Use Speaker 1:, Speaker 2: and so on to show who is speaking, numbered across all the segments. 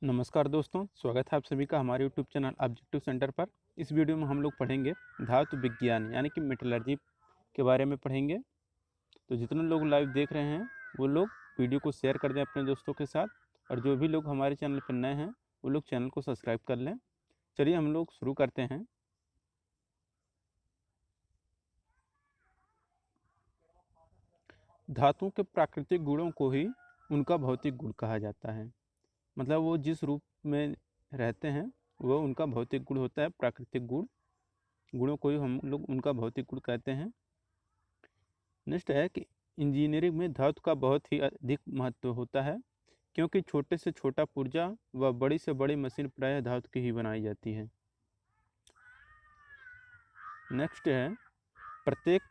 Speaker 1: नमस्कार दोस्तों, स्वागत है आप सभी का हमारे यूट्यूब चैनल ऑब्जेक्टिव सेंटर पर। इस वीडियो में हम लोग पढ़ेंगे धातु विज्ञान यानी कि मेटलर्जी के बारे में पढ़ेंगे। तो जितने लोग लाइव देख रहे हैं वो लोग वीडियो को शेयर कर दें अपने दोस्तों के साथ, और जो भी लोग हमारे चैनल पर नए हैं वो लोग चैनल को सब्सक्राइब कर लें। चलिए हम लोग शुरू करते हैं। धातुओं के प्राकृतिक गुणों को ही उनका भौतिक गुण कहा जाता है। मतलब वो जिस रूप में रहते हैं वो उनका भौतिक गुण होता है। प्राकृतिक गुणों को ही हम लोग उनका भौतिक गुण कहते हैं। नेक्स्ट है कि इंजीनियरिंग में धातु का बहुत ही अधिक महत्व होता है, क्योंकि छोटे से छोटा पुर्जा व बड़ी से बड़ी मशीन प्रायः धातु की ही बनाई जाती है। नेक्स्ट है, प्रत्येक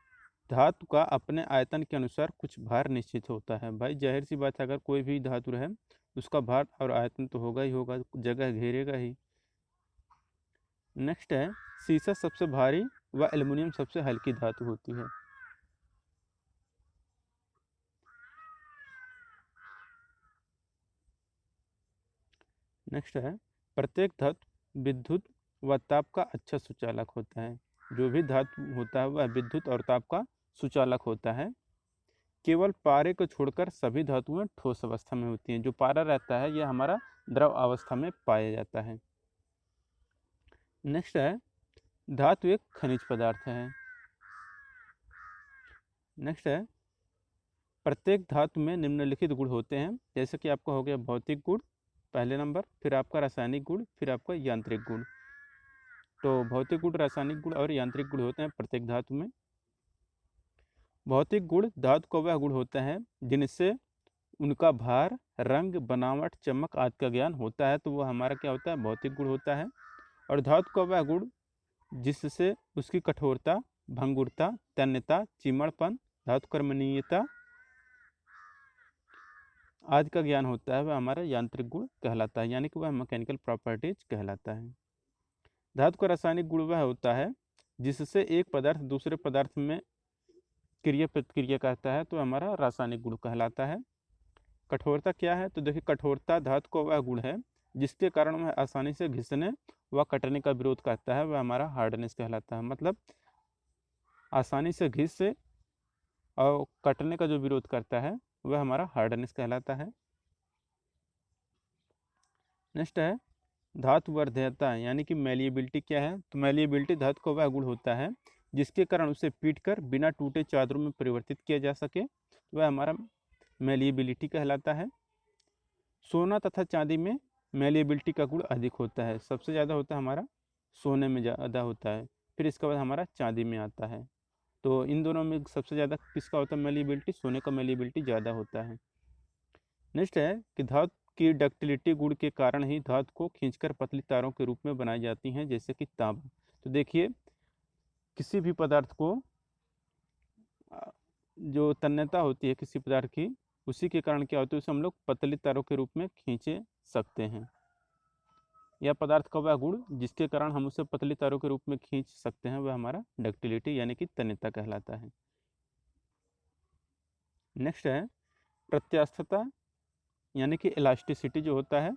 Speaker 1: धातु का अपने आयतन के अनुसार कुछ भार निश्चित होता है। भाई जाहिर सी बात है, अगर कोई भी धातु है उसका भार और आयतन तो होगा ही होगा, जगह घेरेगा ही। नेक्स्ट है, सीसा सबसे भारी व एल्युमिनियम सबसे हल्की धातु होती है। नेक्स्ट है, प्रत्येक धातु विद्युत व ताप का अच्छा सुचालक होता है। जो भी धातु होता है वह विद्युत और ताप का सुचालक होता है। केवल पारे को छोड़कर सभी धातुएं ठोस अवस्था में होती हैं। जो पारा रहता है यह हमारा द्रव अवस्था में पाया जाता है। नेक्स्ट है, धातु एक खनिज पदार्थ है। नेक्स्ट है, प्रत्येक धातु में निम्नलिखित गुण होते हैं। जैसे कि आपका हो गया भौतिक गुण पहले नंबर, फिर आपका रासायनिक गुण, फिर आपका यांत्रिक गुण। तो भौतिक गुण, रासायनिक गुण और यांत्रिक गुण होते हैं प्रत्येक धातु में। भौतिक गुण धातु का वह गुण होता है जिनसे उनका भार, रंग, बनावट, चमक आदि का ज्ञान होता है, तो वह हमारा क्या होता है, भौतिक गुण होता है। और धातु का वह गुण जिससे उसकी कठोरता, भंगुरता, तन्यता, चिमड़पन, धातु कर्मणीयता आदि का ज्ञान होता है, वह हमारा यांत्रिक गुण कहलाता है, यानी कि वह मैकेनिकल प्रॉपर्टीज कहलाता है। धातु का रासायनिक गुण वह होता है जिससे एक पदार्थ दूसरे पदार्थ में क्रिया प्रतिक्रिया करता है, तो हमारा रासायनिक गुण कहलाता है। कठोरता क्या है, तो देखिए कठोरता धातु का वह गुण है जिसके कारण वह आसानी से घिसने व कटने का विरोध करता है, वह हमारा हार्डनेस कहलाता है। मतलब आसानी से घिस से और कटने का जो विरोध करता है वह हमारा हार्डनेस कहलाता है। नेक्स्ट है, धातु वर्ध्यता यानी कि मैलिएबिलिटी क्या है, तो मैलिएबिलिटी धातु का वह गुण होता है जिसके कारण उसे पीट कर बिना टूटे चादरों में परिवर्तित किया जा सके, वह हमारा मैलिएबिलिटी कहलाता है। सोना तथा चांदी में मैलिएबिलिटी का गुण अधिक होता है। सबसे ज़्यादा होता है हमारा सोने में ज़्यादा होता है, फिर इसके बाद हमारा चांदी में आता है। तो इन दोनों में सबसे ज़्यादा किसका होता है मैलिएबिलिटी, सोने का मैलिएबिलिटी ज़्यादा होता है। नेक्स्ट है कि धातु की डक्टिलिटी गुण के कारण ही धातु को खींचकर पतली तारों के रूप में बनाई जाती हैं, जैसे कि तांबा। तो देखिए किसी भी पदार्थ को जो तन्यता होती है किसी पदार्थ की, उसी के कारण क्या होता है, उसे हम लोग पतली तारों के रूप में खींचे सकते हैं। यह पदार्थ का वह गुण जिसके कारण हम उसे पतली तारों के रूप में खींच सकते हैं, वह हमारा डक्टिलिटी यानी कि तन्यता कहलाता है। नेक्स्ट है, प्रत्यास्थता यानी कि इलास्टिसिटी जो होता है,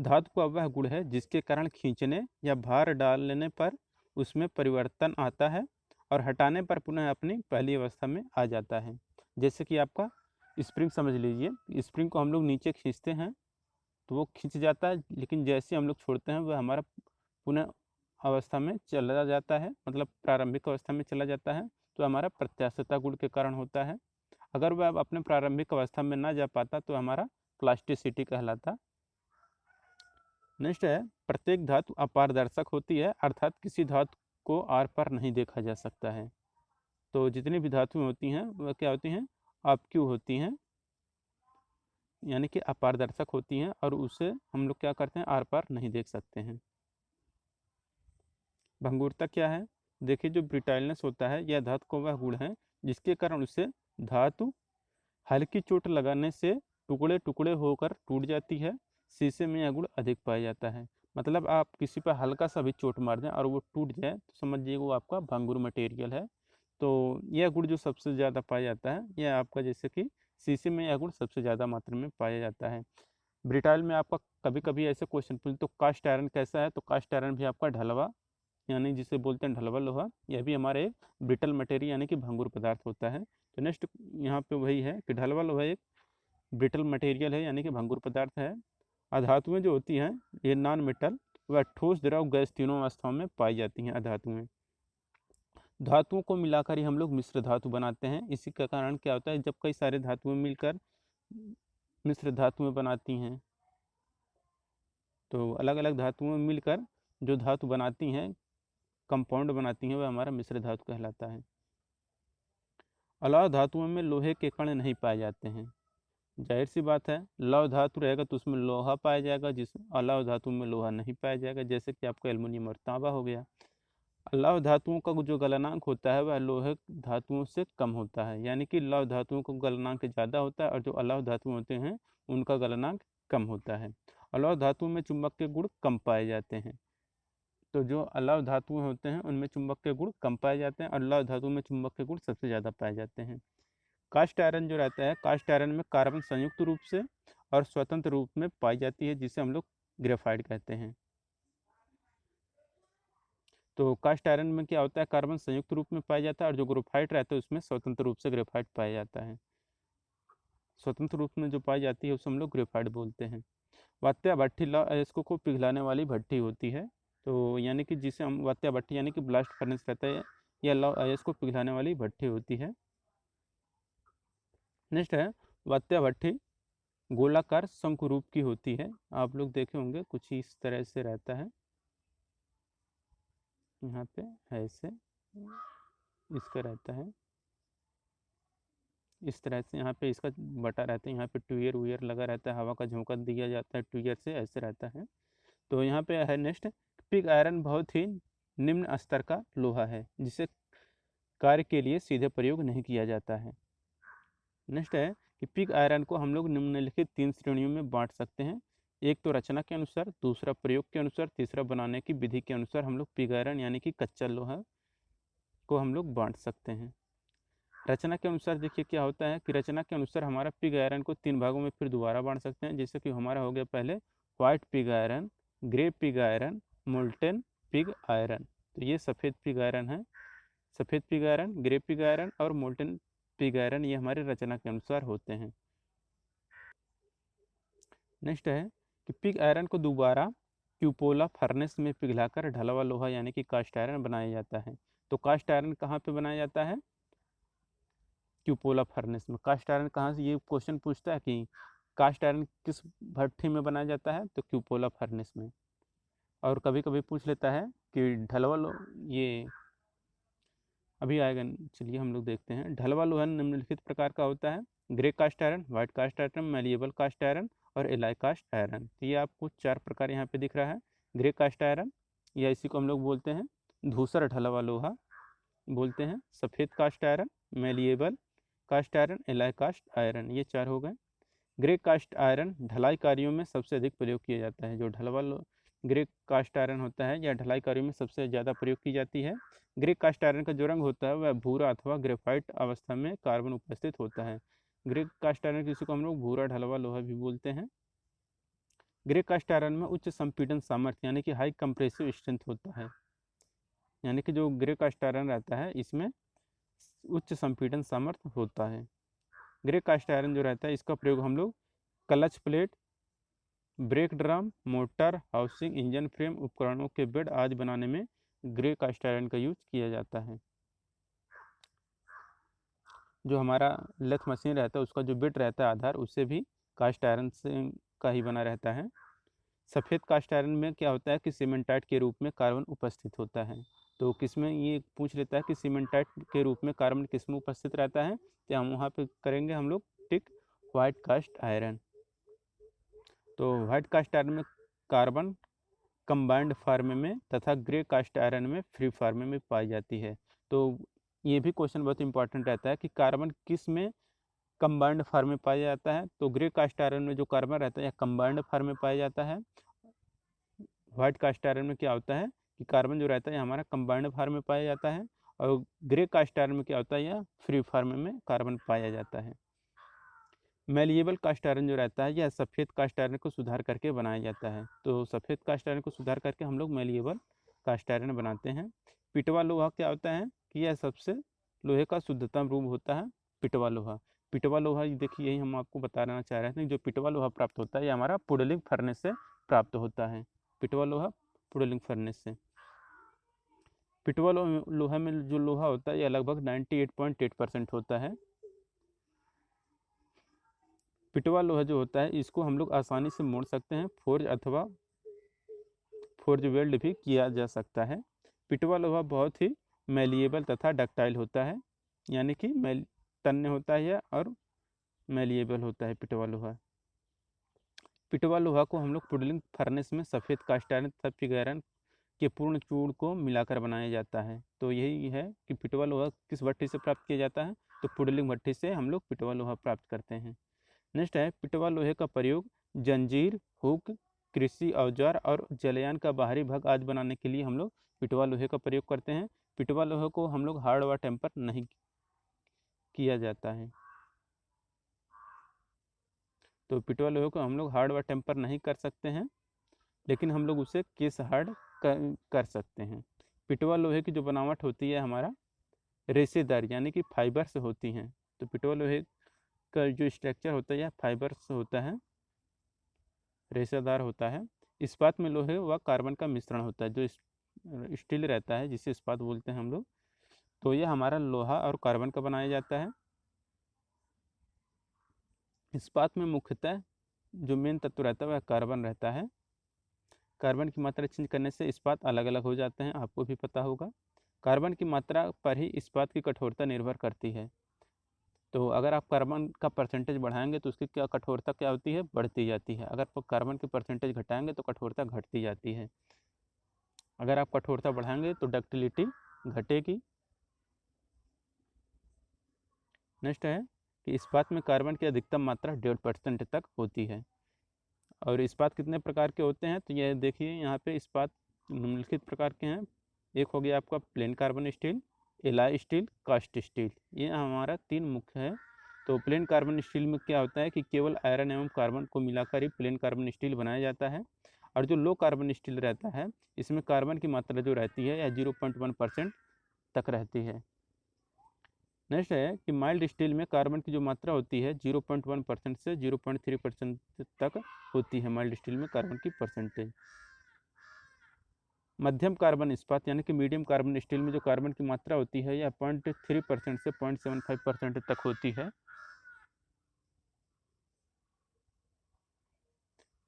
Speaker 1: धातु का वह गुण है जिसके कारण खींचने या भार डालने पर उसमें परिवर्तन आता है और हटाने पर पुनः अपनी पहली अवस्था में आ जाता है। जैसे कि आपका स्प्रिंग समझ लीजिए, स्प्रिंग को हम लोग नीचे खींचते हैं तो वो खींच जाता है, लेकिन जैसे हम लोग छोड़ते हैं वह हमारा पुनः अवस्था में चला जाता है, मतलब प्रारंभिक अवस्था में चला जाता है। तो हमारा प्रत्यास्थता गुण के कारण होता है। अगर वह अपने प्रारंभिक अवस्था में ना जा पाता तो हमारा प्लास्टिसिटी कहलाता। नेक्स्ट है, प्रत्येक धातु अपारदर्शक होती है, अर्थात किसी धातु को आर पार नहीं देखा जा सकता है। तो जितनी भी धातुएं होती हैं वह क्या होती हैं, ऑब्क्यू होती हैं, यानी कि अपारदर्शक होती हैं, और उसे हम लोग क्या करते हैं, आर पार नहीं देख सकते हैं। भंगुरता क्या है, देखिए जो ब्रिटाइलनेस होता है यह धातु का वह गुण है जिसके कारण उसे धातु हल्की चोट लगाने से टुकड़े टुकड़े होकर टूट जाती है। शीशे में यह गुण अधिक पाया जाता है। मतलब आप किसी पर हल्का सा भी चोट मार दें और वो टूट जाए तो समझिए वो आपका भंगुर मटेरियल है। तो यह गुण जो सबसे ज़्यादा पाया जाता है यह आपका, जैसे कि शीशे में यह गुण सबसे ज़्यादा मात्रा में पाया जाता है। ब्रिटाइल में आपका कभी कभी ऐसे क्वेश्चन पूछ तो कास्ट आयरन कैसा है, तो कास्ट आयरन भी आपका ढलवा यानी जिसे बोलते हैं ढलवा लोहा, यह भी हमारे एक ब्रिटल मटेरियल यानी कि भंगुर पदार्थ होता है। तो नेक्स्ट यहाँ पे वही है कि ढलवा लोहा एक ब्रिटल मटेरियल है यानी कि भंगुर पदार्थ है। अधातुएं जो होती हैं ये नॉन मेटल व ठोस द्रव गैस तीनों अवस्थाओं में पाई जाती हैं अधातुएं। धातुओं को मिलाकर ही हम लोग मिश्र धातु बनाते हैं। इसी का कारण क्या होता है, जब कई सारे धातुएं मिलकर मिश्र धातुएं बनाती हैं, तो अलग अलग धातुएं मिलकर जो धातु बनाती हैं, कंपाउंड बनाती हैं, वह हमारा मिश्र धातु कहलाता है। अलौह धातुओं में लोहे के कण नहीं पाए जाते हैं। जाहिर सी बात है, लौह धातु रहेगा तो उसमें लोहा पाया जाएगा, जिसमें अलौह धातु में लोहा नहीं पाया जाएगा, जैसे कि आपका एल्युमिनियम और तांबा हो गया। लौह धातुओं का जो गलनांक होता है वह लोहे धातुओं से कम होता है, यानी कि लौह धातुओं का गलनांक ज़्यादा होता है और जो अलौह धातु होते हैं उनका गलनांक कम होता है। अलौह धातु में चुंबक के गुण कम पाए जाते हैं। तो जो अलौह धातुएं होते हैं उनमें चुंबक के गुण कम पाए जाते हैं और लौह धातु में चुंबक के गुण सबसे ज़्यादा पाए जाते हैं। कास्ट आयरन जो रहता है, कास्ट आयरन में कार्बन संयुक्त रूप से और स्वतंत्र रूप में पाई जाती है, जिसे हम लोग ग्रेफाइट कहते हैं। तो कास्ट आयरन में क्या होता है, कार्बन संयुक्त रूप में पाया जाता है और जो ग्रेफाइट रहता है उसमें स्वतंत्र रूप से ग्रेफाइट पाया जाता है। स्वतंत्र रूप में जो पाई जाती है उसे हम लोग ग्रेफाइट बोलते हैं। वात्या भट्ठी लौह अयस्कों को पिघलाने वाली भट्ठी होती है। तो यानी कि जिसे हम वात्या भट्ठी यानी कि ब्लास्ट फर्नेस रहता है, यह लौह अयस्क को पिघलाने वाली भट्ठी होती है। नेक्स्ट है वात्या भट्ठी गोलाकार शंकु रूप की होती है। आप लोग देखे होंगे कुछ इस तरह से रहता है, यहाँ पे ऐसे इसका रहता है, इस तरह से यहाँ पे इसका बटा रहता है, यहाँ पे टूयर वूयर लगा रहता है, हवा का झोंका दिया जाता है टूयर से, ऐसे रहता है। तो यहाँ पे है नेक्स्ट, पिग आयरन बहुत ही निम्न स्तर का लोहा है जिसे कार्य के लिए सीधे प्रयोग नहीं किया जाता है। नेक्स्ट है कि पिग आयरन को हम लोग निम्नलिखित 3 श्रेणियों में बांट सकते हैं। एक तो रचना के अनुसार, दूसरा प्रयोग के अनुसार, तीसरा बनाने की विधि के अनुसार हम लोग पिग आयरन यानी कि कच्चा लोहा को हम लोग बांट सकते हैं। रचना के अनुसार देखिए क्या होता है कि रचना के अनुसार हमारा पिग आयरन को 3 भागों में फिर दोबारा बांट सकते हैं। जैसे कि हमारा हो गया पहले white pig iron, grey pig iron, molten pig iron. तो ये सफ़ेद पिग आयरन है, सफ़ेद pig iron, grey pig iron और मोल्टेन पिग आयरन, ये हमारे रचना के अनुसार होते हैं। नेक्स्ट है कि पिग आयरन को दोबारा क्यूपोला फर्नेस में पिघलाकर ढलवा लोहा यानी कि कास्ट आयरन बनाया जाता है। तो कास्ट आयरन कहाँ पे बनाया जाता है, क्यूपोला फर्नेस में। कास्ट आयरन कहाँ से, ये क्वेश्चन पूछता है कि कास्ट आयरन किस भट्ठी में बनाया जाता है, तो क्यूपोला फर्नेस में। और कभी कभी पूछ लेता है कि ढलवा लो, ये अभी आएगा, चलिए हम लोग देखते हैं। ढलवा लोहा निम्नलिखित प्रकार का होता है, grey cast iron, white cast iron, malleable cast iron और एलाई कास्ट आयरन। तो ये आपको 4 प्रकार यहाँ पे दिख रहा है। ग्रे कास्ट आयरन या इसी को हम लोग बोलते हैं धूसर ढलवा लोहा बोलते हैं, सफ़ेद cast iron, malleable cast iron, alloy cast iron, ये 4 हो गए। ग्रे कास्ट आयरन ढलाई कार्यों में सबसे अधिक प्रयोग किया जाता है। जो ग्रे कास्ट आयरन होता है यह ढलाई कार्यों में सबसे ज़्यादा प्रयोग की जाती है। ग्रे कास्ट आयरन का जो रंग होता है वह भूरा अथवा ग्रेफाइट अवस्था में कार्बन उपस्थित होता है। ग्रे कास्ट आयरन किसी को हम लोग भूरा ढलवा लोहा भी बोलते हैं। ग्रे कास्ट आयरन में उच्च संपीड़न सामर्थ्य यानी कि हाई कंप्रेसिव स्ट्रेंथ होता है, यानी कि जो ग्रे कास्ट आयरन रहता है इसमें उच्च संपीड़न सामर्थ्य होता है। ग्रे कास्ट आयरन जो रहता है इसका प्रयोग हम लोग clutch plate, break drum, motor, housing, engine frame उपकरणों के बेड आदि बनाने में ग्रे कास्ट आयरन का यूज किया जाता है। जो हमारा लेथ मशीन रहता है उसका जो बेड रहता है आधार, उससे भी कास्ट आयरन से का ही बना रहता है। सफ़ेद कास्ट आयरन में क्या होता है कि सीमेंटाइट के रूप में कार्बन उपस्थित होता है। तो किसमें, ये पूछ लेता है कि सीमेंटाइट के रूप में कार्बन किसमें उपस्थित रहता है, तो हम वहाँ पे करेंगे हम लोग टिक व्हाइट कास्ट आयरन। तो व्हाइट कास्ट आयरन में कार्बन कंबाइंड फार्म में तथा ग्रे कास्ट आयरन में फ्री फार्म में पाई जाती है। तो ये भी क्वेश्चन बहुत इंपॉर्टेंट रहता है कि कार्बन किस में कंबाइंड फार्म में पाया जाता है। तो ग्रे कास्ट आयरन में जो कार्बन रहता है यह कंबाइंड फार्म में पाया जाता है। व्हाइट कास्ट आयरन में क्या होता है कि कार्बन जो रहता है हमारा कंबाइंड फार्म में पाया जाता है और ग्रे कास्ट आयरन में क्या होता है यह फ्री फार्म में कार्बन पाया जाता है। मैलिएबल कास्ट आयरन जो रहता है यह सफ़ेद कास्ट आयरन को सुधार करके बनाया जाता है। तो सफ़ेद कास्ट आयरन को सुधार करके हम लोग मैलिएबल कास्ट आयरन बनाते हैं। पिटवा लोहा क्या होता है कि यह सबसे लोहे का शुद्धतम रूप होता है पिटवा लोहा। पिटवा लोहा देखिए यही हम आपको बताना चाह रहे थे, जो पिटवा लोहा प्राप्त होता है ये हमारा पुडलिंग फर्नेस से प्राप्त होता है। पिटवा लोहा पुडलिंग फर्नेस से। पिटवा लोहा में जो लोहा होता है यह लगभग 98.8% होता है। पिटवा लोहा जो होता है इसको हम लोग आसानी से मोड़ सकते हैं, फोर्ज अथवा फोर्ज वेल्ड भी किया जा सकता है। पिटवा लोहा बहुत ही मैलिएबल तथा डक्टाइल होता है, यानी कि तन्य होता है और मैलिएबल होता है पिटवा लोहा। पिटवा लोहा को हम लोग पुडलिंग फर्नेस में सफ़ेद कास्ट आयरन तथा पिग आयरन के पूर्ण चूर्ण को मिलाकर बनाया जाता है। तो यही है कि पिटवा लोहा किस भट्ठी से प्राप्त किया जाता है, तो पुडलिंग भट्ठी से हम लोग पिटवा लोहा प्राप्त करते हैं। नेक्स्ट है पिटवा लोहे का प्रयोग जंजीर, हुक, कृषि औजार और जलयान का बाहरी भाग आदि बनाने के लिए हम लोग पिटवा लोहे का प्रयोग करते हैं। पिटवा लोहे को हम लोग हार्ड व टेम्पर नहीं किया जाता है। तो पिटवा लोहे को हम लोग हार्ड व टेम्पर नहीं कर सकते हैं, लेकिन हम लोग उसे केस हार्ड कर सकते हैं। पिटवा लोहे की जो बनावट होती है हमारा रेशेदार यानी कि फाइबर से होती हैं। तो पिटवा लोहे का जो स्ट्रक्चर होता है यह फाइबर से होता है, रेशेदार होता है। इस्पात में लोहे व कार्बन का मिश्रण होता है, जो स्टील रहता है जिसे इस्पात बोलते हैं हम लोग। तो यह हमारा लोहा और कार्बन का बनाया जाता है। इस्पात में मुख्यतः जो मेन तत्व रहता है वह कार्बन रहता है। कार्बन की मात्रा चेंज करने से इस्पात अलग अलग हो जाते हैं, आपको भी पता होगा। कार्बन की मात्रा पर ही इस्पात की कठोरता निर्भर करती है। तो अगर आप कार्बन का परसेंटेज बढ़ाएंगे तो उसकी क्या कठोरता क्या होती है, बढ़ती जाती है। अगर कार्बन की परसेंटेज घटाएंगे तो कठोरता घटती जाती है। अगर आप कठोरता बढ़ाएंगे तो डक्टिलिटी घटेगी। नेक्स्ट है कि इस्पात में कार्बन की अधिकतम मात्रा 1.5% तक होती है। और इस्पात कितने प्रकार के होते हैं, तो यह देखिए यहाँ पे इस्पात निम्नलिखित प्रकार के हैं। एक हो गया आपका plain carbon steel, alloy steel, cast steel, ये हमारा 3 मुख्य है। तो प्लेन कार्बन स्टील में क्या होता है कि केवल आयरन एवं कार्बन को मिलाकर ही प्लेन कार्बन स्टील बनाया जाता है। और जो लो कार्बन स्टील रहता है इसमें कार्बन की मात्रा जो रहती है यह 0.1% तक रहती है। नेक्स्ट है कि माइल्ड स्टील में कार्बन की जो मात्रा होती है 0.1% से 0.3% तक होती है। माइल्ड स्टील में कार्बन की परसेंटेज। मध्यम कार्बन इस्पात यानी कि मीडियम कार्बन स्टील में जो कार्बन की मात्रा होती है यह 0.3% से 0.75% तक होती है।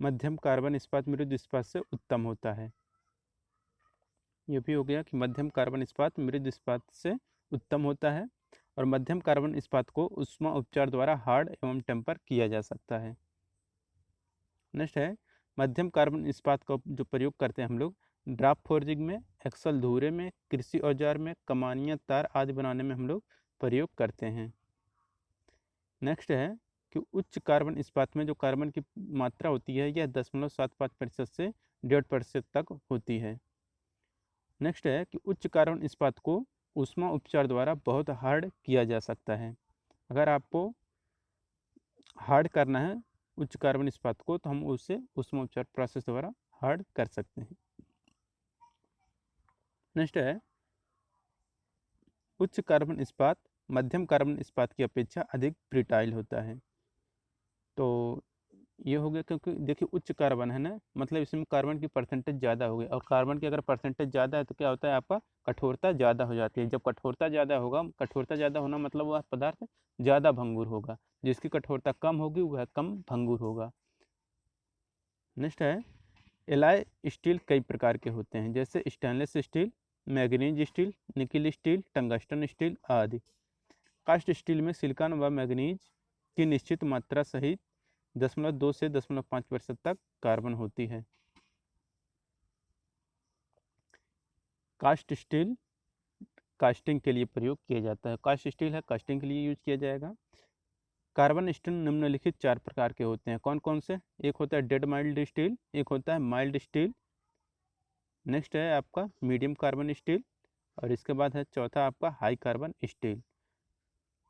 Speaker 1: मध्यम कार्बन इस्पात मृदु इस्पात से उत्तम होता है। यह भी हो गया कि मध्यम कार्बन इस्पात मृदु इस्पात से उत्तम होता है। और मध्यम कार्बन इस्पात को ऊष्मा उपचार द्वारा हार्ड एवं टेम्पर किया जा सकता है। नेक्स्ट है मध्यम कार्बन इस्पात का जो प्रयोग करते हैं हम लोग ड्राफ्ट फोर्जिंग में, एक्सल धूरे में, कृषि औजार में, कमानियाँ, तार आदि बनाने में हम लोग प्रयोग करते हैं। नेक्स्ट है कि उच्च कार्बन इस्पात में जो कार्बन की मात्रा होती है यह 0.75% से 1.5% तक होती है। नेक्स्ट है कि उच्च कार्बन इस्पात को ऊष्मा उपचार द्वारा बहुत हार्ड किया जा सकता है। अगर आपको हार्ड करना है उच्च कार्बन इस्पात को तो हम उसे ऊष्मा उपचार प्रोसेस द्वारा हार्ड कर सकते हैं। नेक्स्ट है उच्च कार्बन इस्पात मध्यम कार्बन इस्पात की अपेक्षा अधिक ब्रिटाइल होता है। तो ये हो गया क्योंकि देखिए उच्च कार्बन है ना, मतलब इसमें कार्बन की परसेंटेज ज़्यादा हो गई। और कार्बन की अगर परसेंटेज ज़्यादा है तो क्या होता है आपका कठोरता ज़्यादा हो जाती है। जब कठोरता ज़्यादा होगा, कठोरता ज़्यादा होना मतलब वह पदार्थ ज़्यादा भंगुर होगा, जिसकी कठोरता कम होगी वह कम भंगुर होगा। नेक्स्ट है एलॉय स्टील कई प्रकार के होते हैं, जैसे stainless steel, manganese steel, nickel steel, tungsten steel आदि। कास्ट स्टील में सिलिकॉन व मैग्नीज की निश्चित मात्रा सहित 0.2 से 0.5% तक कार्बन होती है। कास्ट स्टील कास्टिंग के लिए प्रयोग किया जाता है। कास्ट स्टील है कास्टिंग के लिए यूज किया जाएगा। कार्बन स्टील निम्नलिखित 4 प्रकार के होते हैं। कौन कौन से? एक होता है डेड माइल्ड स्टील, एक होता है माइल्ड स्टील, नेक्स्ट है आपका मीडियम कार्बन स्टील, और इसके बाद है चौथा आपका हाई कार्बन स्टील।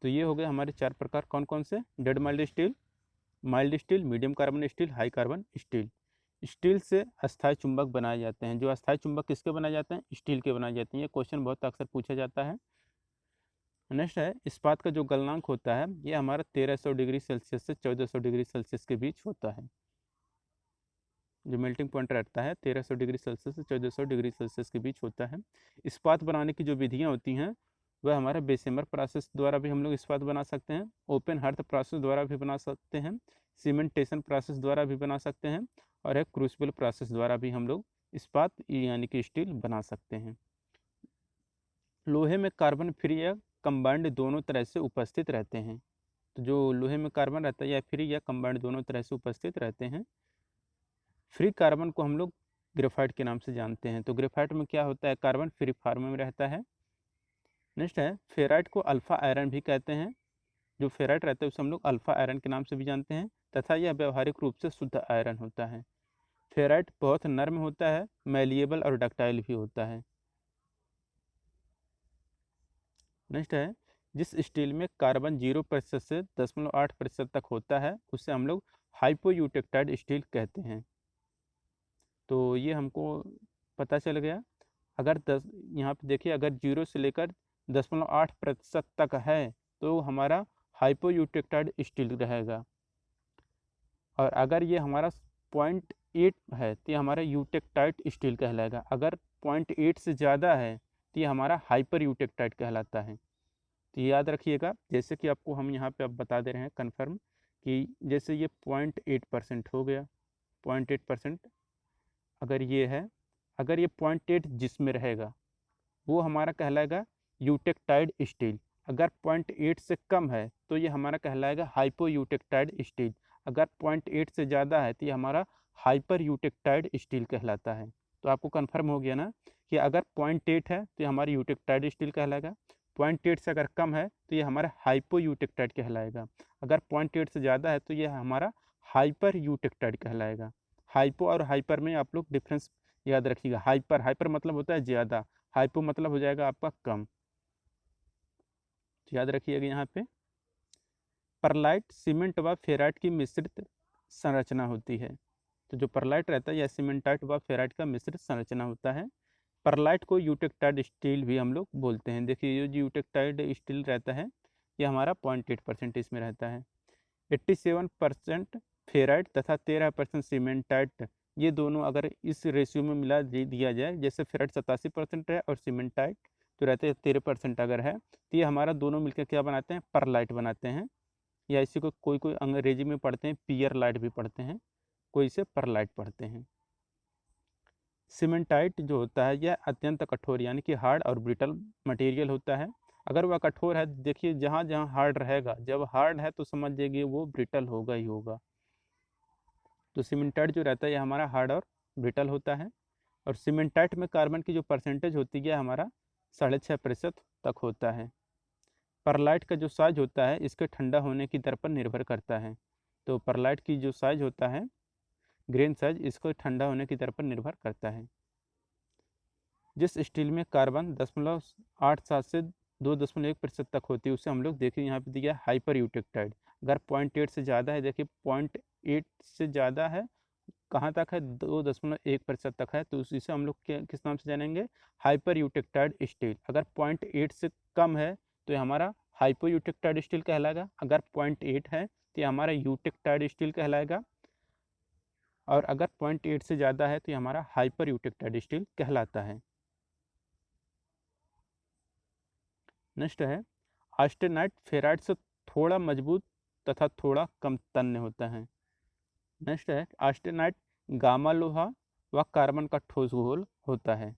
Speaker 1: तो ये हो गए हमारे 4 प्रकार। कौन कौन से? Dead mild steel, mild steel, medium carbon steel, high carbon steel. Steel से अस्थायी चुंबक बनाए जाते हैं। जो अस्थायी चुंबक किसके बनाए जाते हैं? स्टील के बनाए जाते हैं। ये क्वेश्चन बहुत अक्सर पूछा जाता है। नेक्स्ट है, इस्पात का जो गलनांक होता है ये हमारा 1300 डिग्री सेल्सियस से 1400 डिग्री सेल्सियस के बीच होता है। जो मेल्टिंग पॉइंट रहता है 1300 डिग्री सेल्सियस से 1400 डिग्री सेल्सियस के बीच होता है। इस्पात बनाने की जो विधियाँ होती हैं वह हमारा बेसेमर प्रोसेस द्वारा भी हम लोग इस्पात बना सकते हैं, ओपन हर्थ प्रोसेस द्वारा भी बना सकते हैं, सीमेंटेशन प्रोसेस द्वारा भी बना सकते हैं, और एक क्रूसिबल प्रोसेस द्वारा भी हम लोग इस्पात यानी कि स्टील बना सकते हैं। लोहे में कार्बन फ्री या कंबाइंड दोनों तरह से उपस्थित रहते हैं। तो जो लोहे में कार्बन रहता है या फ्री या कंबाइंड दोनों तरह से उपस्थित रहते हैं। फ्री कार्बन को हम लोग ग्रेफाइट के नाम से जानते हैं। तो ग्रेफाइट में क्या होता है? कार्बन फ्री फॉर्म में रहता है। नेक्स्ट है, फेराइट को अल्फा आयरन भी कहते हैं। जो फेराइट रहता है उसे हम लोग अल्फा आयरन के नाम से भी जानते हैं, तथा यह व्यावहारिक रूप से शुद्ध आयरन होता है। फेराइट बहुत नर्म होता है, मैलिएबल और डक्टाइल भी होता है। नेक्स्ट है, जिस स्टील में कार्बन 0% से 0.8% तक होता है उसे हम लोग हाइपोयूटेक्टाइड स्टील कहते हैं। तो ये हमको पता चल गया। अगर 10 यहाँ पे देखिए, अगर 0 से लेकर 0.8% तक है तो हमारा हाइपोयूटेक्टाइड स्टील रहेगा, और अगर ये हमारा 0.8 है तो ये हमारा यूटेक्टाइड स्टील कहलाएगा। अगर 0.8 से ज़्यादा है तो ये हमारा हाइपर यूटेक्टाइड कहलाता है। तो ये याद रखिएगा, जैसे कि आपको हम यहाँ पे अब बता दे रहे हैं कन्फर्म कि जैसे ये 0.8% हो गया, 0.8% अगर ये है, अगर ये 0.8 जिसमें रहेगा वो हमारा कहलाएगा यूटेक्टाइड स्टील। अगर 0.8 से कम है तो ये हमारा कहलाएगा हाइपो यूटेक्टाइड स्टील। अगर 0.8 से ज़्यादा है तो ये हमारा हाइपर यूटेक्टाइड स्टील कहलाता है। तो आपको कन्फर्म हो गया ना कि अगर 0.8 है तो ये हमारी यूटेक्टाइड स्टील कहलाएगा, 0.8 से अगर कम है तो ये हमारा हाइपो यूटेक्टाइड कहलाएगा, अगर 0.8 से ज़्यादा है तो ये हमारा हाइपर यूटेक्टाइड कहलाएगा। हाइपो और हाइपर में आप लोग डिफरेंस याद रखिएगा। हाइपर हाइपर मतलब होता है ज़्यादा, हाइपो मतलब हो जाएगा आपका कम। तो याद रखिएगा यहाँ पे परलाइट सीमेंट व फेराइट की मिश्रित संरचना होती है। तो जो परलाइट रहता है या सीमेंटाइट व फेराइट का मिश्रित संरचना होता है। परलाइट को यूटेक्टाइड स्टील भी हम लोग बोलते हैं। देखिए ये जो यूटेक्टाइड स्टील रहता है ये हमारा 0.8% इसमें रहता है। 87% फेराइट तथा 13% सीमेंटाइट, ये दोनों अगर इस रेशियो में मिला दिया जाए, जैसे फेराइट 87% है और सीमेंटाइट जो रहते हैं 13% अगर है, तो ये हमारा दोनों मिलकर क्या बनाते हैं? परलाइट बनाते हैं। या इसी को कोई कोई अंग्रेजी में पढ़ते हैं पियर लाइट भी पढ़ते हैं, कोई इसे परलाइट पढ़ते हैं। सीमेंटाइट जो होता है यह अत्यंत कठोर यानी कि हार्ड और ब्रिटल मटेरियल होता है। अगर वह कठोर है, देखिए जहाँ जहाँ हार्ड रहेगा, जब हार्ड है तो समझ जाइए वो ब्रिटल होगा ही होगा। तो सीमेंटाइट जो रहता है ये हमारा हार्ड और ब्रिटल होता है। और सीमेंटाइट में कार्बन की जो परसेंटेज होती है हमारा 6.5% तक होता है। परलाइट का जो साइज होता है इसके ठंडा होने की दर पर निर्भर करता है। तो परलाइट की जो साइज होता है, ग्रेन साइज, इसको ठंडा होने की दर पर निर्भर करता है। जिस स्टील में कार्बन 0.87 से 2.1% तक होती है उसे हम लोग देखिए यहाँ पे दिया हाइपर यूटेक्टाइड। अगर 0.8 से ज़्यादा है, देखिए 0.8 से ज़्यादा है, कहाँ तक है? 2.1% तक है, तो उसी से हम लोग किस नाम से जानेंगे? Hyper eutectoid steel. अगर 0.8 से कम है तो ये हमारा हाइपो यूटेक्टाइड स्टील कहलाएगा, अगर 0.8 है तो ये हमारा यूटेक्टाइड स्टील कहलाएगा, और अगर 0.8 से ज़्यादा है तो ये हमारा हाइपर यूटेक्टाइड स्टील कहलाता है। नेक्स्ट है, आस्टेनाइट फेराइट से थोड़ा मजबूत तथा थोड़ा कम तन्य होता है। नेक्स्ट है, आस्टेनाइट गामा लोहा व कार्बन का ठोस घोल होता है।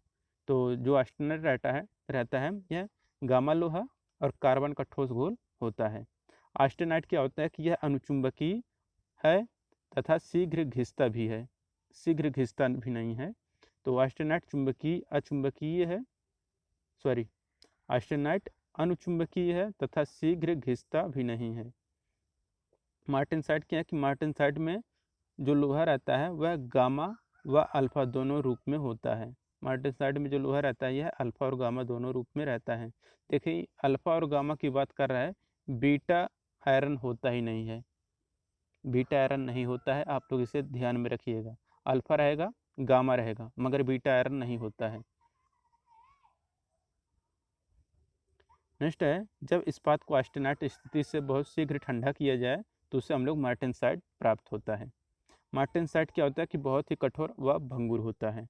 Speaker 1: तो जो आस्टेनाइट रहता है यह गामा लोहा और कार्बन का ठोस घोल होता है। आस्टेनाइट क्या होता है कि यह अनुचुंबकीय है तथा शीघ्र घिसता भी है, शीघ्र घिसता भी नहीं है। तो आस्टेनाइट चुंबकीय अचुंबकीय है, सॉरी, आस्टेनाइट अनुचुंबकीय है तथा शीघ्र घिसता भी नहीं है। मार्टेनसाइट क्या है कि मार्टेनसाइट में जो लोहा रहता है वह गामा व अल्फा दोनों रूप में होता है। मार्टेनसाइट में जो लोहा रहता है यह अल्फा और गामा दोनों रूप में रहता है। देखिए अल्फा और गामा की बात कर रहा है, बीटा आयरन होता ही नहीं है। बीटा आयरन नहीं होता है, आप लोग इसे ध्यान में रखिएगा। अल्फा रहेगा, गामा रहेगा, मगर बीटा आयरन नहीं होता है। नेक्स्ट है, जब इस्पात को ऑस्टेनाइट स्थिति से बहुत शीघ्र ठंडा किया जाए तो उसे हम लोग मार्टेनसाइट प्राप्त होता है। मार्टेनसाइट क्या होता है कि बहुत ही कठोर व भंगुर होता है,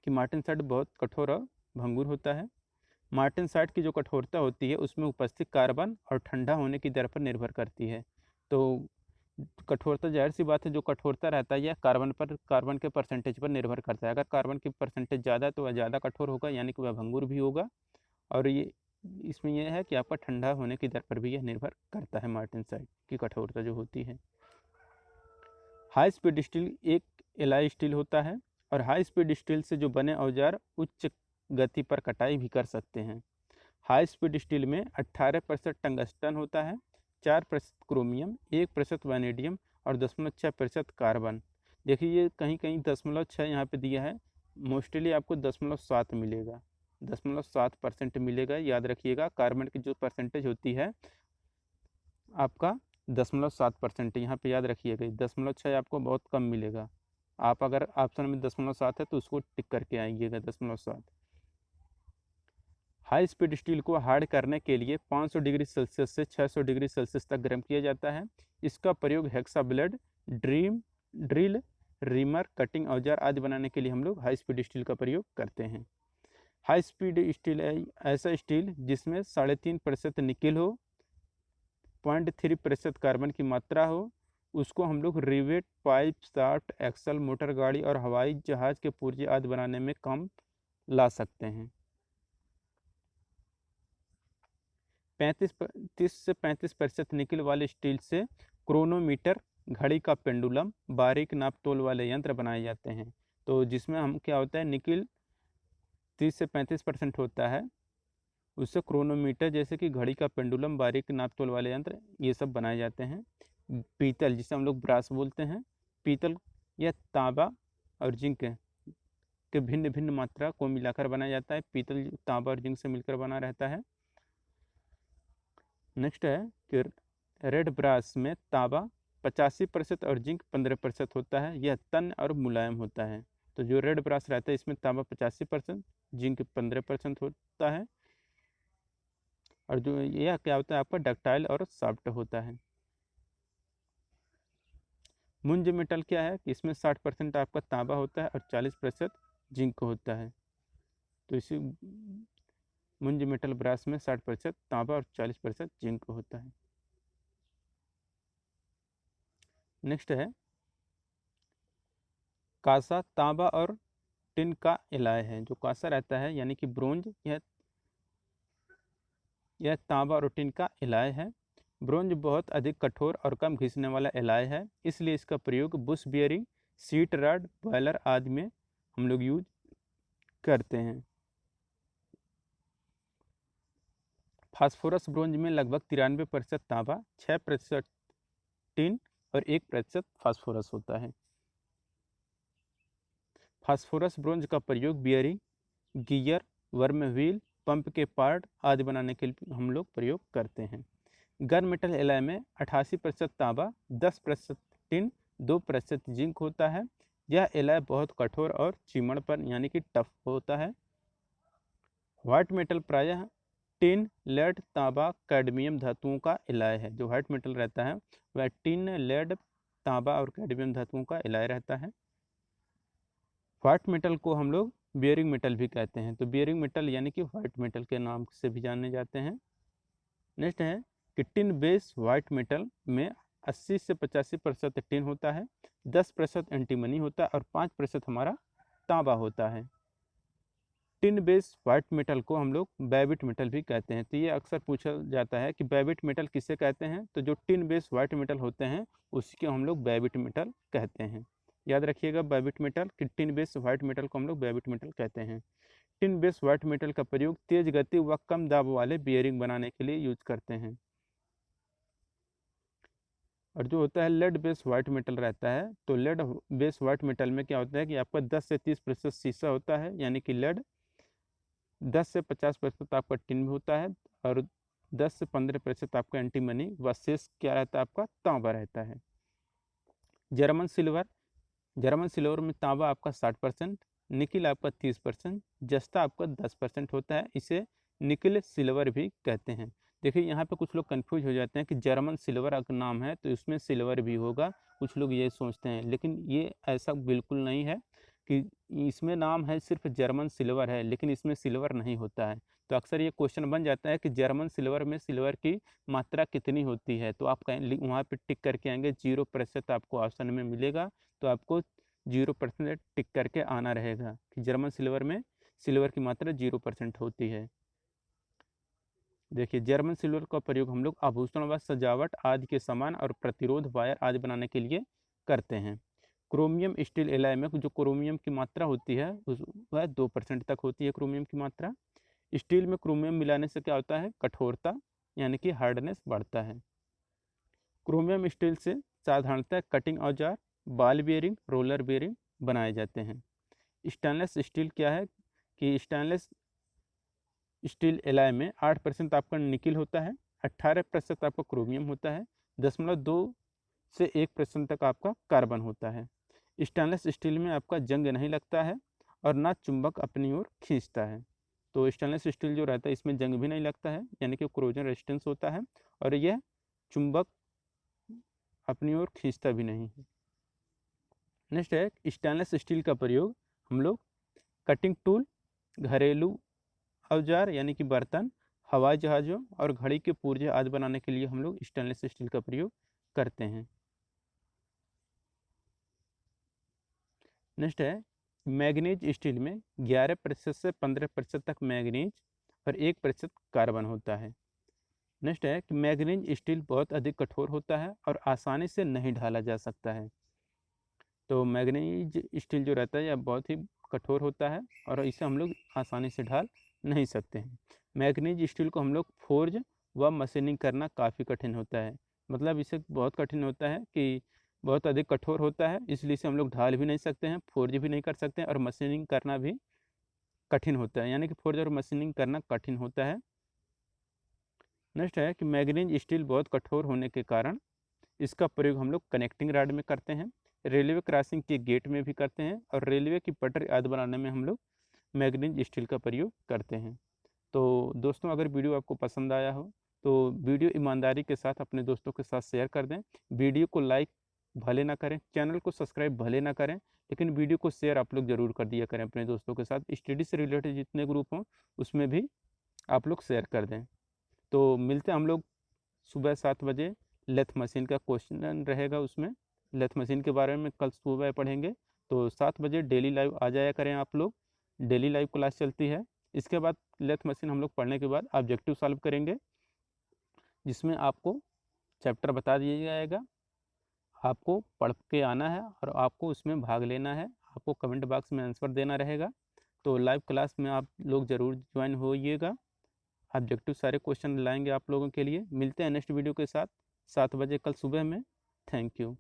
Speaker 1: कि मार्टेनसाइट बहुत कठोर और भंगुर होता है। मार्टेनसाइट की जो कठोरता होती है उसमें उपस्थित कार्बन और ठंडा होने की दर पर निर्भर करती है। तो कठोरता, जाहिर सी बात है, जो कठोरता रहता है यह कार्बन के परसेंटेज पर निर्भर करता है। अगर कार्बन की परसेंटेज ज़्यादा है तो वह ज़्यादा कठोर होगा, यानी कि वह भंगुर भी होगा। और ये इसमें यह है कि आपका ठंडा होने की दर पर भी यह निर्भर करता है मार्टेनसाइट की कठोरता जो होती है। हाई स्पीड स्टील एक एलॉय स्टील होता है, और हाई स्पीड स्टील से जो बने औजार उच्च गति पर कटाई भी कर सकते हैं। हाई स्पीड स्टील में 18% टंगस्टन होता है, 4% क्रोमियम, 1% वैनेडियम और 0.6% कार्बन। देखिए ये कहीं कहीं 0.6 यहाँ पे दिया है, मोस्टली आपको 0.7 मिलेगा, 0.7% मिलेगा। याद रखिएगा, कार्बन की जो परसेंटेज होती है आपका 0.7% यहाँ पे याद रखिएगा। 0.6 आपको बहुत कम मिलेगा। आप अगर ऑप्शन में 0.7 है तो उसको टिक करके आइएगा 0.7। हाई स्पीड स्टील को हार्ड करने के लिए 500 डिग्री सेल्सियस से 600 डिग्री सेल्सियस तक गर्म किया जाता है। इसका प्रयोग hexa blade, drill, reamer, cutting औजार आदि बनाने के लिए हम लोग हाई स्पीड स्टील का प्रयोग करते हैं। हाई स्पीड स्टील ऐसा स्टील जिसमें 3.5% निकेल हो, 0.3% कार्बन की मात्रा हो, उसको हम लोग rivet, pipe, shaft, axle, motor गाड़ी और हवाई जहाज के पुर्जे आदि बनाने में काम ला सकते हैं। 30 से 35% निकल वाले स्टील से क्रोनोमीटर, घड़ी का पेंडुलम, बारीक नाप तोल वाले यंत्र बनाए जाते हैं। तो जिसमें हम क्या होता है, निकल 30 से 35% होता है, उससे क्रोनोमीटर जैसे कि घड़ी का पेंडुलम, बारीक नाप तोल वाले यंत्र, ये सब बनाए जाते हैं। पीतल जिसे हम लोग ब्रास बोलते हैं, पीतल या तांबा और जिंक के भिन्न भिन्न मात्रा को मिलाकर बनाया जाता है। पीतल तांबा और जिंक से मिलकर बना रहता है। नेक्स्ट है कि रेड ब्रास में तांबा 85% और जिंक 15% होता है। यह तन्य और मुलायम होता है। तो जो रेड ब्रास रहता है इसमें तांबा 85%, जिंक 15% होता है। और जो यह क्या होता है आपका डक्टाइल और सॉफ्ट होता है। मुंज मेटल क्या है कि इसमें 60% आपका तांबा होता है और 40% जिंक होता है। तो इसी मुंज मेटल ब्रास में 60% तांबा और 40% जिंक होता है। नेक्स्ट है कांसा, तांबा और टिन का एलॉय है। जो कांसा रहता है यानी कि ब्रोंज, यह तांबा और टिन का एलॉय है। ब्रोंज बहुत अधिक कठोर और कम घिसने वाला एलॉय है, इसलिए इसका प्रयोग Bush bearing, seat rod, boiler आदि में हम लोग यूज करते हैं। फास्फोरस ब्रोंज में लगभग 93% तांबा, 6% टिन और 1% फास्फोरस होता है। फास्फोरस ब्रोंज का प्रयोग bearing, gear, worm wheel, pump के पार्ट आदि बनाने के लिए हम लोग प्रयोग करते हैं। गन मेटल एलॉय में 88% तांबा, 10% टिन, 2% जिंक होता है। यह एलॉय बहुत कठोर और चिमड़पन यानी कि टफ होता है। व्हाइट मेटल प्रायः टिन, लेड, तांबा, कैडमियम धातुओं का एलॉय है। जो व्हाइट मेटल रहता है वह टिन, लेड, तांबा और कैडमियम धातुओं का एलॉय रहता है। व्हाइट मेटल को हम लोग बियरिंग मेटल भी कहते हैं। तो बियरिंग मेटल यानी कि व्हाइट मेटल के नाम से भी जाने जाते हैं। नेक्स्ट है कि टिन बेस व्हाइट मेटल में 80 से 85% टिन होता है, 10% एंटीमनी होता है और 5% हमारा तांबा होता है। टिन बेस व्हाइट मेटल को हम लोग बैबिट मेटल भी कहते हैं। तो ये अक्सर पूछा जाता है कि बैबिट मेटल किसे कहते हैं। तो जो टिन बेस व्हाइट मेटल होते हैं उसी को हम लोग बैबिट मेटल कहते हैं। याद रखिएगा बैबिट मेटल कि टिन बेस व्हाइट मेटल को हम लोग बैबिट मेटल कहते हैं। टिन बेस व्हाइट मेटल का प्रयोग तेज गति व कम दाब वाले बियरिंग बनाने के लिए यूज करते हैं। और जो होता है लेड बेस व्हाइट मेटल रहता है, तो लेड बेस व्हाइट मेटल में क्या होता है कि आपका 10 से 30% शीशा होता है यानी कि लेड, 10 से 50% आपका टिन होता है और 10 से 15% आपका एंटीमनी व शेष क्या रहता है आपका तांबा रहता है। जर्मन सिल्वर में तांबा आपका 60%, निकिल आपका 30%, जस्ता आपका 10% होता है। इसे निकिल सिल्वर भी कहते हैं। देखिए यहाँ पे कुछ लोग कंफ्यूज हो जाते हैं कि जर्मन सिल्वर अगर नाम है तो इसमें सिल्वर भी होगा, कुछ लोग ये सोचते हैं, लेकिन ये ऐसा बिल्कुल नहीं है कि इसमें नाम है सिर्फ जर्मन सिल्वर है लेकिन इसमें सिल्वर नहीं होता है। तो अक्सर ये क्वेश्चन बन जाता है कि जर्मन सिल्वर में सिल्वर की मात्रा कितनी होती है, तो आप कहीं वहाँ पे टिक करके आएंगे 0% आपको ऑप्शन में मिलेगा, तो आपको 0% टिक करके आना रहेगा कि जर्मन सिल्वर में सिल्वर की मात्रा 0% होती है। देखिए जर्मन सिल्वर का प्रयोग हम लोग आभूषण व सजावट आदि के सामान और प्रतिरोध वायर आदि बनाने के लिए करते हैं। क्रोमियम स्टील एलॉय में जो क्रोमियम की मात्रा होती है वह 2% तक होती है क्रोमियम की मात्रा। स्टील में क्रोमियम मिलाने से क्या होता है, कठोरता यानी कि हार्डनेस बढ़ता है। क्रोमियम स्टील से साधारणतः कटिंग औजार, बॉल बेयरिंग, रोलर बेयरिंग बनाए जाते हैं। स्टेनलेस स्टील क्या है कि स्टेनलेस स्टील एलॉय में 8% आपका निकिल होता है, 18% आपका क्रोमियम होता है, 0.2 से 1% तक आपका कार्बन होता है। स्टेनलेस स्टील में आपका जंग नहीं लगता है और ना चुंबक अपनी ओर खींचता है। तो स्टेनलेस स्टील जो रहता है इसमें जंग भी नहीं लगता है यानी कि कोरोजन रेजिस्टेंस होता है और यह चुंबक अपनी ओर खींचता भी नहीं है। नेक्स्ट है स्टेनलेस स्टील का प्रयोग हम लोग कटिंग टूल, घरेलू औजार यानी कि बर्तन, हवाई जहाज़ों और घड़ी के पुर्जे आदि बनाने के लिए हम लोग स्टेनलेस स्टील का प्रयोग करते हैं। नेक्स्ट है मैग्नीज स्टील में 11% से 15% तक मैग्नीज और 1% कार्बन होता है। नेक्स्ट है कि मैग्नीज स्टील बहुत अधिक कठोर होता है और आसानी से नहीं ढाला जा सकता है। तो मैग्नीज स्टील जो रहता है यह बहुत ही कठोर होता है और इसे हम लोग आसानी से ढाल नहीं सकते हैं। मैग्नीज स्टील को हम लोग फोर्ज व मशीनिंग करना काफ़ी कठिन होता है, मतलब इसे बहुत कठिन होता है कि बहुत अधिक कठोर होता है, इसलिए इसे हम लोग ढाल भी नहीं सकते हैं, फोर्ज भी नहीं कर सकते हैं और मशीनिंग करना भी कठिन होता है, यानी कि फोर्ज और मशीनिंग करना कठिन होता है। नेक्स्ट है कि मैग्नीज स्टील बहुत कठोर होने के कारण इसका प्रयोग हम लोग कनेक्टिंग रॉड में करते हैं, रेलवे क्रॉसिंग के गेट में भी करते हैं और रेलवे की पटरी आदि बनाने में हम लोग मैग्नीज स्टील का प्रयोग करते हैं। तो दोस्तों अगर वीडियो आपको पसंद आया हो तो वीडियो ईमानदारी के साथ अपने दोस्तों के साथ शेयर कर दें। वीडियो को लाइक भले ना करें, चैनल को सब्सक्राइब भले ना करें, लेकिन वीडियो को शेयर आप लोग ज़रूर कर दिया करें अपने दोस्तों के साथ। स्टडी से रिलेटेड जितने ग्रुप हों उसमें भी आप लोग शेयर कर दें। तो मिलते हैं हम लोग सुबह 7 बजे, लेथ मशीन का क्वेश्चन रहेगा, उसमें लेथ मशीन के बारे में कल सुबह पढ़ेंगे। तो 7 बजे डेली लाइव आ जाया करें आप लोग, डेली लाइव क्लास चलती है। इसके बाद लेथ मशीन हम लोग पढ़ने के बाद ऑब्जेक्टिव सॉल्व करेंगे, जिसमें आपको चैप्टर बता दिया जाएगा, आपको पढ़ के आना है और आपको उसमें भाग लेना है, आपको कमेंट बॉक्स में आंसर देना रहेगा। तो लाइव क्लास में आप लोग ज़रूर ज्वाइन होइएगा, ऑब्जेक्टिव सारे क्वेश्चन लाएंगे आप लोगों के लिए। मिलते हैं नेक्स्ट वीडियो के साथ 7 बजे कल सुबह में। Thank you.